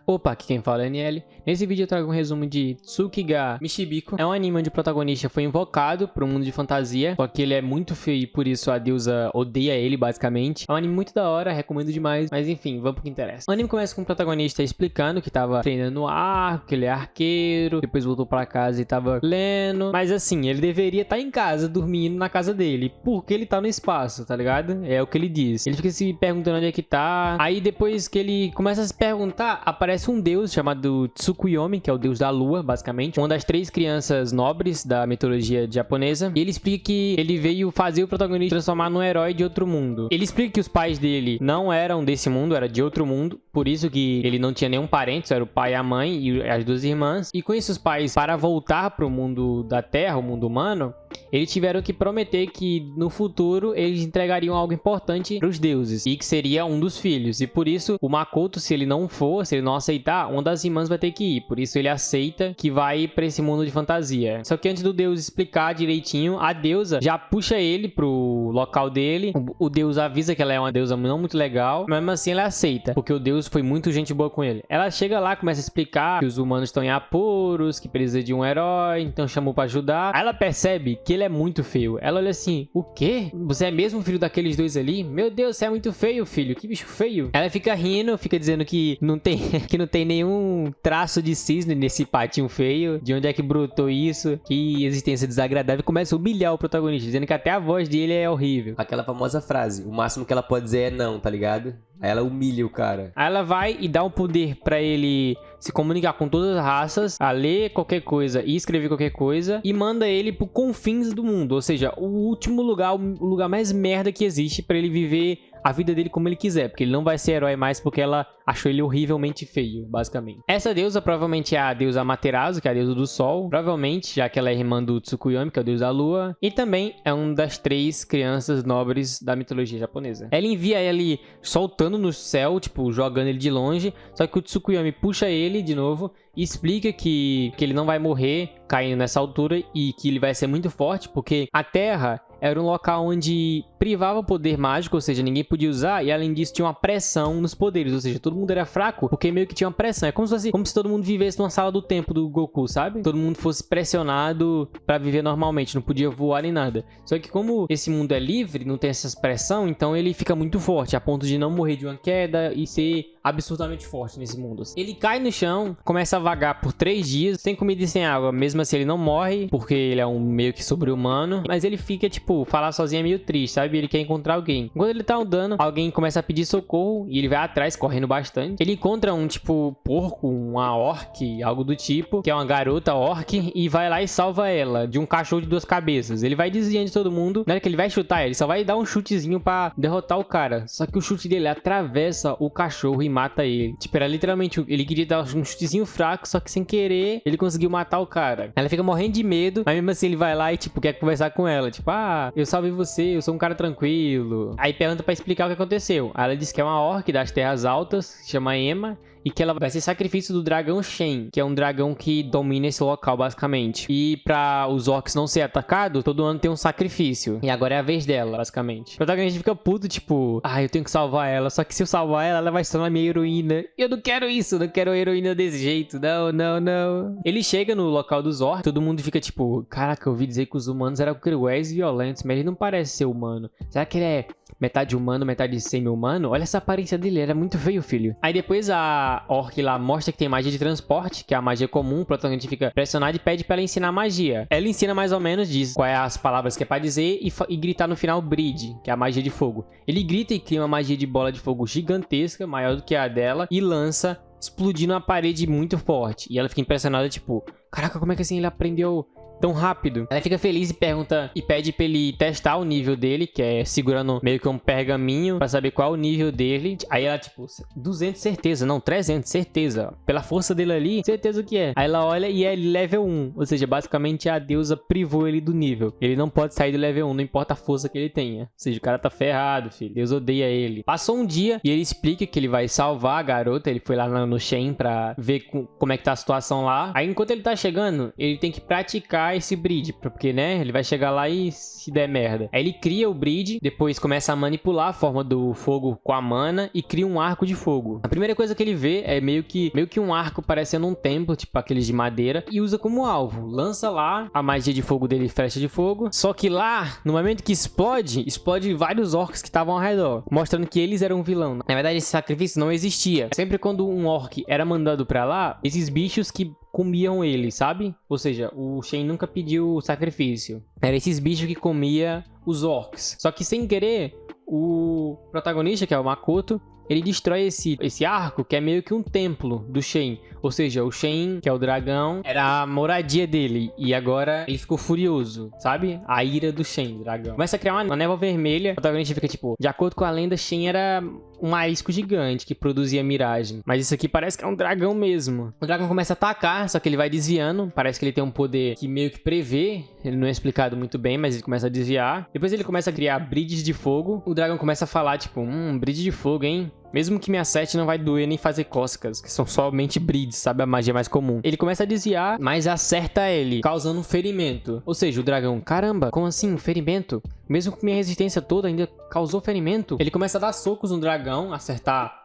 Opa, aqui quem fala é NL. Nesse vídeo eu trago um resumo de Tsukiga Michibiko. É um anime onde o protagonista foi invocado para um mundo de fantasia, só que ele é muito feio e por isso a deusa odeia ele, basicamente. É um anime muito da hora, recomendo demais, mas enfim, vamos pro que interessa. O anime começa com o protagonista explicando que tava treinando no arco, que ele é arqueiro, depois voltou pra casa e tava lendo, mas assim, ele deveria estar em casa, dormindo na casa dele, porque ele tá no espaço, tá ligado? É o que ele diz. Ele fica se perguntando onde é que tá, aí depois que ele começa a se perguntar, aparece um deus chamado Tsukuyomi, que é o deus da lua, basicamente, uma das 3 crianças nobres da mitologia japonesa, e ele explica que ele veio fazer o protagonista transformar num herói de outro mundo. Ele explica que os pais dele não eram desse mundo, era de outro mundo, por isso que ele não tinha nenhum parente, só era o pai e a mãe e as 2 irmãs, e com isso os pais, para voltar pro mundo da Terra, o mundo humano, eles tiveram que prometer que no futuro eles entregariam algo importante para os deuses, e que seria um dos filhos, e por isso o Makoto, se ele não for, se ele não aceitar, uma das irmãs vai ter que ir, por isso ele aceita que vai para esse mundo de fantasia. Só que antes do deus explicar direitinho, a deusa já puxa ele pro local dele, o deus avisa que ela é uma deusa não muito legal, mas mesmo assim ela aceita, porque o deus foi muito gente boa com ele. Ela chega lá, começa a explicar que os humanos estão em apuros, que precisa de um herói, então chamou para ajudar. Aí ela percebe que ele é muito feio. Ela olha assim, o quê? Você é mesmo filho daqueles 2 ali? Meu Deus, você é muito feio, filho. Que bicho feio. Ela fica rindo, fica dizendo que não tem, que não tem nenhum traço de cisne nesse patinho feio. De onde é que brotou isso? Que existência desagradável. Começa a humilhar o protagonista, dizendo que até a voz dele é horrível. Aquela famosa frase, o máximo que ela pode dizer é não, tá ligado? Aí ela humilha o cara. Aí ela vai e dá um poder pra ele se comunicar com todas as raças, a ler qualquer coisa e escrever qualquer coisa, e manda ele pro confins do mundo, ou seja, o último lugar, o lugar mais merda que existe pra ele viver a vida dele como ele quiser, porque ele não vai ser herói mais porque ela achou ele horrivelmente feio, basicamente. Essa deusa provavelmente é a deusa Amaterasu, que é a deusa do sol, provavelmente, já que ela é irmã do Tsukuyomi, que é o deus da lua, e também é uma das 3 crianças nobres da mitologia japonesa. Ela envia ele soltando no céu, tipo, jogando ele de longe, só que o Tsukuyomi puxa ele de novo e explica que ele não vai morrer caindo nessa altura e que ele vai ser muito forte, porque a Terra era um local onde privava o poder mágico, ou seja, ninguém podia usar, e além disso tinha uma pressão nos poderes, ou seja, todo mundo era fraco, porque meio que tinha uma pressão. É como se todo mundo vivesse numa sala do tempo do Goku, sabe? Todo mundo fosse pressionado pra viver normalmente, não podia voar nem nada. Só que como esse mundo é livre, não tem essa pressão, então ele fica muito forte, a ponto de não morrer de uma queda e ser absurdamente forte nesse mundo. Ele cai no chão, começa a vagar por 3 dias, sem comida e sem água, mesmo assim ele não morre, porque ele é um meio que sobre-humano, mas ele fica, tipo, falar sozinho é meio triste, sabe? Ele quer encontrar alguém. Enquanto ele tá andando, alguém começa a pedir socorro e ele vai atrás, correndo bastante. Ele encontra um, tipo, porco, uma orc, algo do tipo, que é uma garota orc, e vai lá e salva ela de um cachorro de 2 cabeças. Ele vai desviando de todo mundo, na hora que ele vai chutar, ele só vai dar um chutezinho pra derrotar o cara. Só que o chute dele atravessa o cachorro e mata ele. Tipo, era literalmente, ele queria dar um chutezinho fraco, só que sem querer, ele conseguiu matar o cara. Ela fica morrendo de medo, mas mesmo assim ele vai lá e, tipo, quer conversar com ela. Tipo, ah, eu salvei você, eu sou um cara tranquilo. Aí pergunta pra explicar o que aconteceu. Aí ela diz que é uma orc das Terras Altas, se chama Emma, e que ela vai ser sacrifício do dragão Shen, que é um dragão que domina esse local, basicamente. E pra os orcs não ser atacados, todo ano tem um sacrifício. E agora é a vez dela, basicamente. O protagonista fica puto, tipo, ah, eu tenho que salvar ela. Só que se eu salvar ela, ela vai se tornar minha heroína. Eu não quero isso, não quero heroína desse jeito. Não, não, não. Ele chega no local dos orcs, todo mundo fica tipo, caraca, eu ouvi dizer que os humanos eram cruéis e violentos, mas ele não parece ser humano. Será que ele é metade humano, metade semi-humano? Olha essa aparência dele, ele é muito feio, filho. Aí depois a orc lá mostra que tem magia de transporte, que é a magia comum, o protagonista fica pressionado e pede pra ela ensinar magia. Ela ensina mais ou menos, diz quais as palavras que é pra dizer e gritar no final Bride, que é a magia de fogo. Ele grita e cria uma magia de bola de fogo gigantesca, maior do que a dela, e lança, explodindo uma parede muito forte. E ela fica impressionada, tipo, caraca, como é que assim ele aprendeu tão rápido? Ela fica feliz e pergunta e pede pra ele testar o nível dele, que é segurando meio que um pergaminho pra saber qual é o nível dele. Aí ela, tipo, 200 certeza, não, 300 certeza, pela força dele ali, certeza que é. Aí ela olha e é level 1, ou seja, basicamente a deusa privou ele do nível. Ele não pode sair do level 1, não importa a força que ele tenha. Ou seja, o cara tá ferrado, filho, Deus odeia ele. Passou um dia e ele explica que ele vai salvar a garota. Ele foi lá no Shen pra ver como é que tá a situação lá. Aí enquanto ele tá chegando, ele tem que praticar criar esse Breed, porque, né, ele vai chegar lá e se der merda. Aí ele cria o Breed, depois começa a manipular a forma do fogo com a mana e cria um arco de fogo. A primeira coisa que ele vê é meio que um arco parecendo um templo, tipo aqueles de madeira, e usa como alvo. Lança lá a magia de fogo dele, flecha de fogo, só que lá, no momento que explode vários orcs que estavam ao redor, mostrando que eles eram um vilão. Na verdade, esse sacrifício não existia. Sempre quando um orc era mandado pra lá, esses bichos que comiam ele, sabe? Ou seja, o Shen nunca pediu sacrifício. Era esses bichos que comia os orcs. Só que sem querer, o protagonista, que é o Makoto, ele destrói esse arco, que é meio que um templo do Shen. Ou seja, o Shen, que é o dragão, era a moradia dele. E agora ele ficou furioso, sabe? A ira do Shen, dragão. Começa a criar uma névoa vermelha. O protagonista fica tipo, de acordo com a lenda, Shen era um marisco gigante que produzia miragem. Mas isso aqui parece que é um dragão mesmo. O dragão começa a atacar, só que ele vai desviando. Parece que ele tem um poder que meio que prevê. Ele não é explicado muito bem, mas ele começa a desviar. Depois ele começa a criar bridges de fogo. O dragão começa a falar, tipo, bridge de fogo, hein? Mesmo que minha sete não vai doer nem fazer cócegas, que são somente brides, sabe? A magia mais comum. Ele começa a desviar, mas acerta ele, causando um ferimento. Ou seja, o dragão, caramba, como assim? Um ferimento? Mesmo com minha resistência toda, ainda causou ferimento? Ele começa a dar socos no dragão, acertar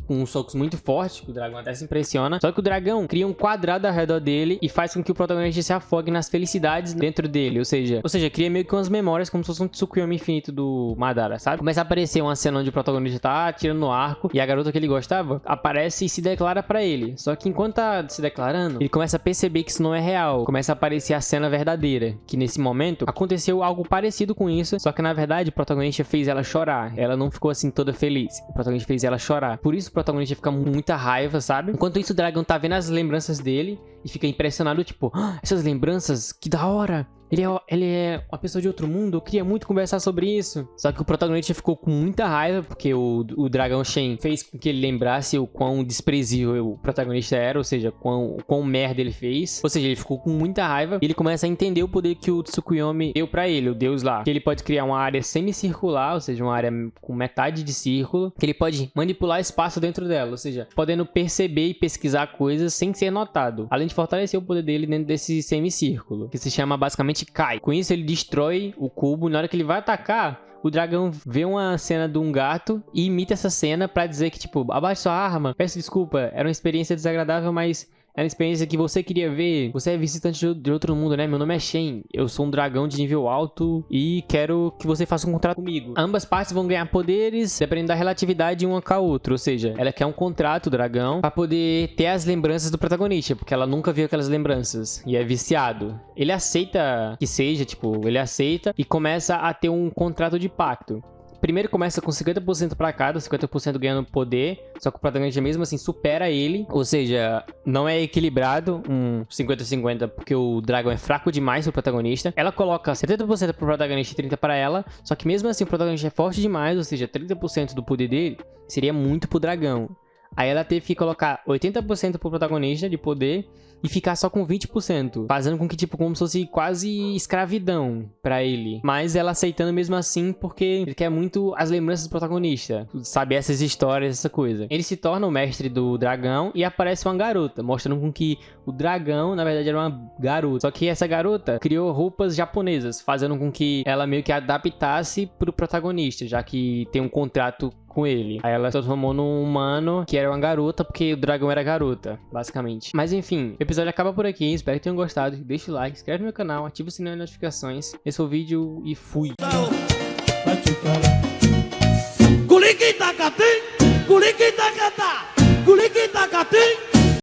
uns socos muito fortes, que o dragão até se impressiona. Só que o dragão cria um quadrado ao redor dele e faz com que o protagonista se afogue nas felicidades dentro dele. Ou seja, cria meio que umas memórias, como se fosse um Tsukuyomi infinito do Madara, sabe? Começa a aparecer uma cena onde o protagonista tá atirando no arco e a garota que ele gostava aparece e se declara pra ele. Só que enquanto tá se declarando, ele começa a perceber que isso não é real. Começa a aparecer a cena verdadeira, que nesse momento aconteceu algo parecido com isso, só que na verdade o protagonista fez ela chorar. Ela não ficou assim toda feliz. O protagonista fez ela chorar. Por isso o protagonista fica com muita raiva, sabe? Enquanto isso, o dragão tá vendo as lembranças dele e fica impressionado, tipo, essas lembranças, que da hora! Ele é uma pessoa de outro mundo, eu queria muito conversar sobre isso. Só que o protagonista ficou com muita raiva, porque o dragão Shen fez com que ele lembrasse o quão desprezível o protagonista era, ou seja, quão merda ele fez. Ou seja, ele ficou com muita raiva e ele começa a entender o poder que o Tsukuyomi deu pra ele, o deus lá. Que ele pode criar uma área semicircular, ou seja, uma área com metade de círculo, que ele pode manipular espaço dentro dela, ou seja, podendo perceber e pesquisar coisas sem ser notado. Além de fortalecer o poder dele dentro desse semicírculo, que se chama basicamente Kai. Com isso ele destrói o cubo. Na hora que ele vai atacar, o dragão vê uma cena de um gato e imita essa cena pra dizer que, tipo, abaixe sua arma, peço desculpa, era uma experiência desagradável, mas era uma experiência que você queria ver. Você é visitante de outro mundo, né? Meu nome é Shen. Eu sou um dragão de nível alto e quero que você faça um contrato comigo. Ambas partes vão ganhar poderes dependendo da relatividade uma com a outra. Ou seja, ela quer um contrato, o dragão, pra poder ter as lembranças do protagonista, porque ela nunca viu aquelas lembranças e é viciado. Ele aceita que seja, tipo, ele aceita e começa a ter um contrato de pacto. Primeiro começa com 50% pra cada, 50% ganhando poder, só que o protagonista mesmo assim supera ele, ou seja, não é equilibrado, um 50-50, porque o dragão é fraco demais pro protagonista. Ela coloca 70% pro protagonista e 30% pra ela, só que mesmo assim o protagonista é forte demais, ou seja, 30% do poder dele seria muito pro dragão. Aí ela teve que colocar 80% pro protagonista de poder e ficar só com 20%, fazendo com que, tipo, como se fosse quase escravidão pra ele. Mas ela aceitando mesmo assim, porque ele quer muito as lembranças do protagonista, saber essas histórias, essa coisa. Ele se torna o mestre do dragão e aparece uma garota, mostrando com que o dragão, na verdade, era uma garota. Só que essa garota criou roupas japonesas, fazendo com que ela meio que adaptasse pro protagonista, já que tem um contrato com ele. Aí ela se transformou num humano que era uma garota, porque o dragão era garota, basicamente. Mas enfim, o episódio acaba por aqui. Espero que tenham gostado. Deixa o like, inscreve no meu canal, ativa o sininho de notificações. Esse foi o vídeo e fui. Guliki Takatin!